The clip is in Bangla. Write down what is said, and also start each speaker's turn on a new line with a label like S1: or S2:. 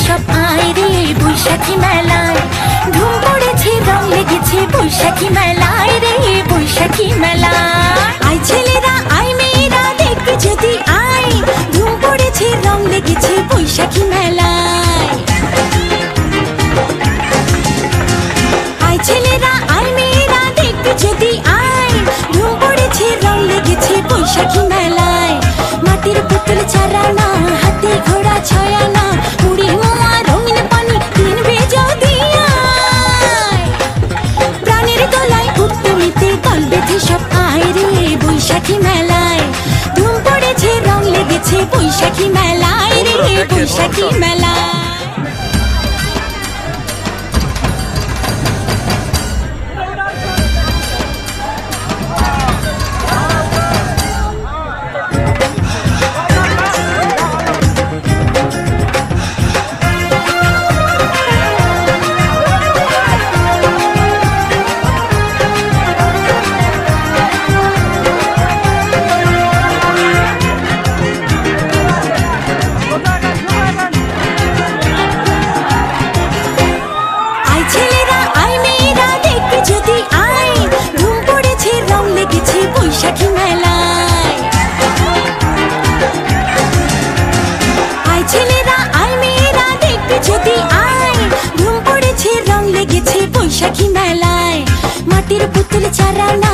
S1: সব আয় রে বৈশাখী মেলায়, ধুম পড়েছে রং লেগেছে বৈশাখী মেলায় রে বৈশাখী মেলায়। আয় ছেলেরা আয় মেয়েরা দেখতে যদি আয়, ধুম পড়েছে রং লেগেছে বৈশাখী মেলায়। আয় ছেলেরা আয় মেয়েরা দেখতে যদি আয়, ধুম পড়েছে রং লেগেছে বৈশাখী মেলায়। মাটির পুতুল চারানা হাতি ঘোড়া ছয়ানা মুড়ি মোয়া রঙিন পানি কিনবে যদি আয়, প্রাণের গলায় উত্তমিতে দল বেঁধে সব আয় রে বৈশাখী মেলায়, ধুম পড়েছে রং লেগেছে বৈশাখী মেলায় রে বৈশাখী মেলায়। বৈশাখী মেলায় আয় ছেলেরা আয় মেয়েরা দেখতে যদি আয়, ধুম পড়েছে রং লেগেছে বৈশাখী মেলায়। মাটির পুতুল চারানা